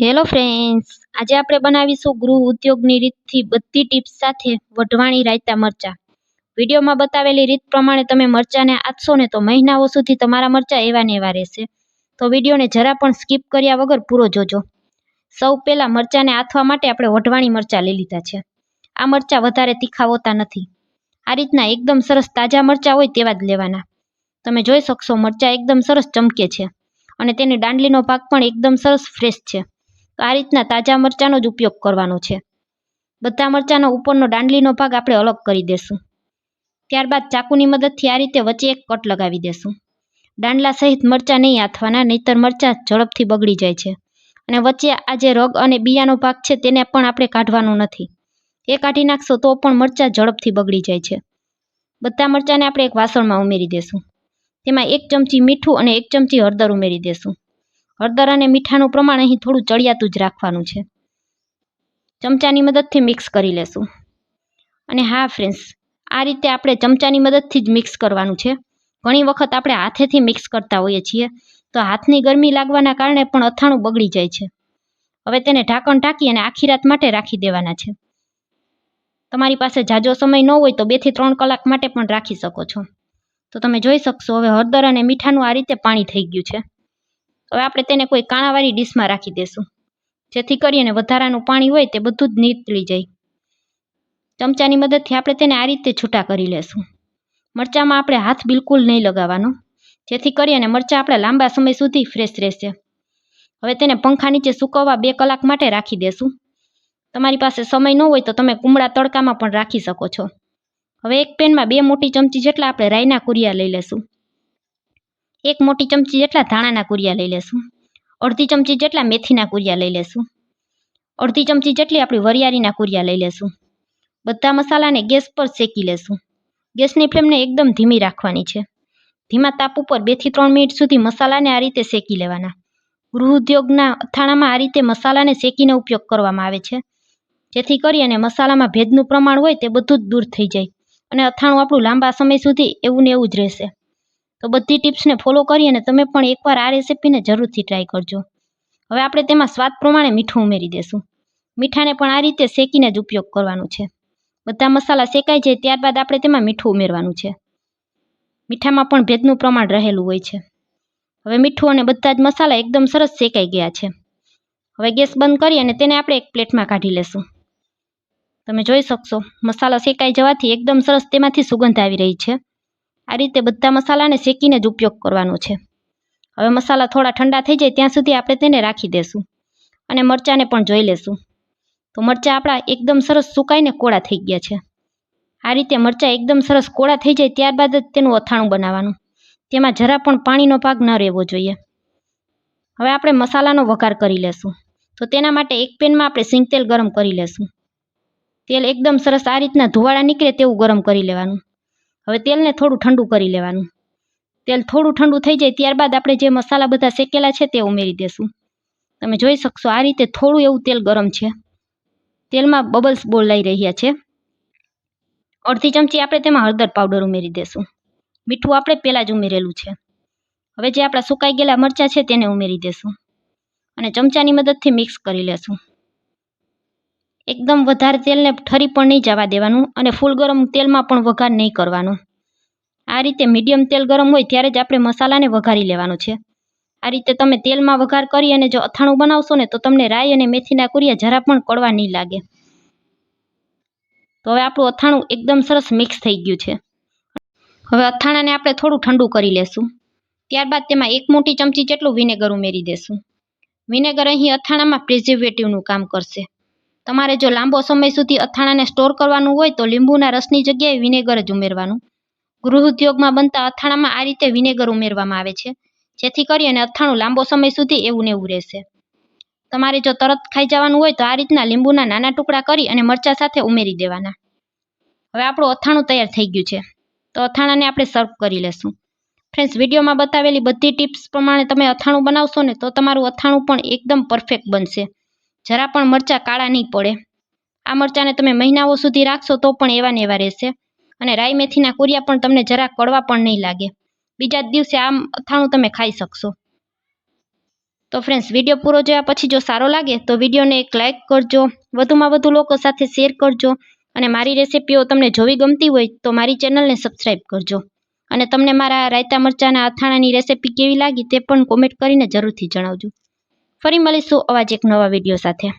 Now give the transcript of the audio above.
Hello friends, આજે આપણે બનાવીશું ગૃહ ઉદ્યોગની રીતથી બધી ટિપ્સ સાથે વઢવાણી રાયતા મરચાં. વિડીયોમાં બતાવેલી રીત પ્રમાણે તમે મરચાંને આથશો ને તો મહિનાઓ સુધી તમારા મરચાં એવા ને એવા રહેશે. તો વિડીયોને જરા પણ સ્કીપ કર્યા વગર પૂરો જોજો. સૌ પહેલાં મરચાંને આથવા માટે આપણે વઢવાણી મરચાં લઈ લીધા છે. આ મરચાં વધારે તીખા હોતા નથી. આ રીતના એકદમ સરસ તાજા મરચાં હોય તેવા જ લેવાના. તમે જોઈ શકશો મરચાં એકદમ સરસ ચમકે છે અને તેની દાંડલીનો ભાગ પણ એકદમ સરસ ફ્રેશ છે. તો આ રીતના તાજા મરચાંનો જ ઉપયોગ કરવાનો છે. બધા મરચાંનો ઉપરનો દાંડલીનો ભાગ આપણે અલગ કરી દેશું. ત્યારબાદ ચાકુની મદદથી આ રીતે વચ્ચે એક કટ લગાવી દેશું. દાંડલા સહિત મરચાં નહીં આથવાના, નહીંતર મરચાં ઝડપથી બગડી જાય છે. અને વચ્ચે આ જે રગ અને બિયાનો ભાગ છે તેને પણ આપણે કાઢવાનો નથી. એ કાઢી નાખશો તો પણ મરચાં ઝડપથી બગડી જાય છે. બધા મરચાંને આપણે એક વાસણમાં ઉમેરી દેશું. તેમાં 1 ચમચી મીઠું અને 1 ચમચી હળદર ઉમેરી દેશું. હળદર અને મીઠાનું પ્રમાણ અહીં થોડું ચડિયાતું જ રાખવાનું છે. ચમચાની મદદથી મિક્સ કરી લેશું. અને હા ફ્રેન્ડ્સ, આ રીતે આપણે ચમચાની મદદથી જ મિક્સ કરવાનું છે. ઘણી વખત આપણે હાથેથી મિક્સ કરતા હોઈએ છીએ, તો હાથની ગરમી લાગવાના કારણે પણ અથાણું બગડી જાય છે. હવે તેને ઢાંકણ ઢાંકી અને આખી રાત માટે રાખી દેવાના છે. તમારી પાસે ઝાઝો સમય ન હોય તો 2 થી 3 કલાક માટે પણ રાખી શકો છો. તો તમે જોઈ શકશો હવે હળદર અને મીઠાનું આ રીતે પાણી થઈ ગયું છે. હવે આપણે તેને કોઈ કાણાવાળી ડીશમાં રાખી દેશું, જેથી કરીને વધારાનું પાણી હોય તે બધું જ નીતળી જાય. ચમચાની મદદથી આપણે તેને આ રીતે છૂટા કરી લેશું. મરચાંમાં આપણે હાથ બિલકુલ નહીં લગાવવાનો, જેથી કરીને મરચાં આપણા લાંબા સમય સુધી ફ્રેશ રહેશે. હવે તેને પંખા નીચે સૂકવવા 2 કલાક માટે રાખી દેશું. તમારી પાસે સમય ન હોય તો તમે કુમળા તડકામાં પણ રાખી શકો છો. હવે એક પેનમાં 2 મોટી ચમચી જેટલા આપણે રાઈના કુરિયા લઈ લેશું. 1 મોટી ચમચી જેટલા ધાણાના કુરિયા લઈ લેશું. અડધી ચમચી જેટલા મેથીના કુરિયા લઈ લેશું. અડધી ચમચી જેટલી આપણી વરિયાળીના કુરિયા લઈ લેશું. બધા મસાલાને ગેસ પર શેકી લેશું. ગેસની ફ્લેમને એકદમ ધીમી રાખવાની છે. ધીમા તાપ ઉપર 2 થી 3 મિનિટ સુધી મસાલાને આ રીતે શેકી લેવાના. ગૃહ ઉદ્યોગના અથાણામાં આ રીતે મસાલાને શેકીને ઉપયોગ કરવામાં આવે છે, જેથી કરીને મસાલામાં ભેજનું પ્રમાણ હોય તે બધું જ દૂર થઈ જાય અને અથાણું આપણું લાંબા સમય સુધી એવું ને એવું જ રહેશે. તો બધી ટિપ્સને ફોલો કરી અને તમે પણ એકવાર આ રેસીપીને જરૂરથી ટ્રાય કરજો. હવે આપણે તેમાં સ્વાદ પ્રમાણે મીઠું ઉમેરી દેશું. મીઠાને પણ આ રીતે શેકીને જ ઉપયોગ કરવાનો છે. બધા મસાલા શેકાઈ જાય ત્યારબાદ આપણે તેમાં મીઠું ઉમેરવાનું છે. મીઠામાં પણ ભેજનું પ્રમાણ રહેલું હોય છે. હવે મીઠું અને બધા જ મસાલા એકદમ સરસ શેકાઈ ગયા છે. હવે ગેસ બંધ કરી અને તેને આપણે એક પ્લેટમાં કાઢી લેશું. તમે જોઈ શકશો મસાલા શેકાઈ જવાથી એકદમ સરસ તેમાંથી સુગંધ આવી રહી છે. આ રીતે બધા મસાલાને શેકીને જ ઉપયોગ કરવાનો છે. હવે મસાલા થોડા ઠંડા થઈ જાય ત્યાં સુધી આપણે તેને રાખી દેશું અને મરચાંને પણ જોઈ લેશું. તો મરચાં આપણા એકદમ સરસ સુકાઈને કોળા થઈ ગયા છે. આ રીતે મરચાં એકદમ સરસ કોળા થઈ જાય ત્યારબાદ જ તેનું અથાણું બનાવવાનું. તેમાં જરા પણ પાણીનો ભાગ ન રહેવો જોઈએ. હવે આપણે મસાલાનો વઘાર કરી લેશું. તો તેના માટે એક પેનમાં આપણે સિંગ તેલ ગરમ કરી લેશું. તેલ એકદમ સરસ આ રીતના ધુવાળા નીકળે તેવું ગરમ કરી લેવાનું. હવે તેલને થોડું ઠંડુ કરી લેવાનું. તેલ થોડું ઠંડુ થઈ જાય ત્યારબાદ આપણે જે મસાલા બધા શેકેલા છે તે ઉમેરી દેશું. તમે જોઈ શકશો આ રીતે થોડું એવું તેલ ગરમ છે. તેલમાં બબલ્સ બોલાઈ રહ્યા છે. અડધી ચમચી આપણે તેમાં હળદર પાવડર ઉમેરી દેશું. મીઠું આપણે પહેલાં જ ઉમેરેલું છે. હવે જે આપણા સુકાઈ ગયેલા મરચાં છે તેને ઉમેરી દેશું અને ચમચાની મદદથી મિક્સ કરી લેશું. એકદમ વધારે તેલને ઠરી પણ નહીં જવા દેવાનું અને ફૂલ ગરમ તેલમાં પણ વઘાર નહીં કરવાનો. આ રીતે મીડિયમ તેલ ગરમ હોય ત્યારે જ આપણે મસાલાને વઘારી લેવાનો છે. આ રીતે તમે તેલમાં વઘાર કરી અને જો અથાણું બનાવશો ને તો તમને રાઈ અને મેથીના કુરિયા જરા પણ કડવા નહીં લાગે. તો હવે આપણું અથાણું એકદમ સરસ મિક્સ થઈ ગયું છે. હવે અથાણાને આપણે થોડું ઠંડુ કરી લેશું. ત્યારબાદ તેમાં 1 મોટી ચમચી જેટલું વિનેગર ઉમેરી દેશું. વિનેગર અહીં અથાણામાં પ્રિઝર્વેટિવનું કામ કરશે. તમારે જો લાંબો સમય સુધી અથાણાને સ્ટોર કરવાનું હોય તો લીંબુના રસની જગ્યાએ વિનેગર જ ઉમેરવાનું. ગૃહ ઉદ્યોગમાં બનતા અથાણામાં આ રીતે વિનેગર ઉમેરવામાં આવે છે, જેથી કરીને અથાણું લાંબો સમય સુધી એવું ને એવું રહેશે. તમારે જો તરત ખાઈ જવાનું હોય તો આ રીતના લીંબુના નાના ટુકડા કરી અને મરચાં સાથે ઉમેરી દેવાના. હવે આપણું અથાણું તૈયાર થઈ ગયું છે. તો અથાણાને આપણે સર્વ કરી લેશું. ફ્રેન્ડ્સ, વિડીયોમાં બતાવેલી બધી ટિપ્સ પ્રમાણે તમે અથાણું બનાવશો ને તો તમારું અથાણું પણ એકદમ પરફેક્ટ બનશે. જરા પણ મરચાં કાળા નહીં પડે. આ મરચાંને તમે મહિનાઓ સુધી રાખશો તો પણ એવા ને એવા રહેશે અને રાઈ મેથીના કુરિયા પણ તમને જરા કડવા પણ નહીં લાગે. બીજા જ દિવસે આ અથાણું તમે ખાઈ શકશો. તો ફ્રેન્ડ્સ, વિડીયો પૂરો જોયા પછી જો સારો લાગે તો વિડીયોને એક લાઇક કરજો, વધુમાં વધુ લોકો સાથે શેર કરજો અને મારી રેસિપીઓ તમને જોવી ગમતી હોય તો મારી ચેનલને સબસ્ક્રાઈબ કરજો અને તમને મારા રાયતા મરચાંના અથાણાની રેસિપી કેવી લાગી તે પણ કોમેન્ટ કરીને જરૂરથી જણાવજો. ફરી મળીશું આવા જ એક નવા વિડીયો સાથે.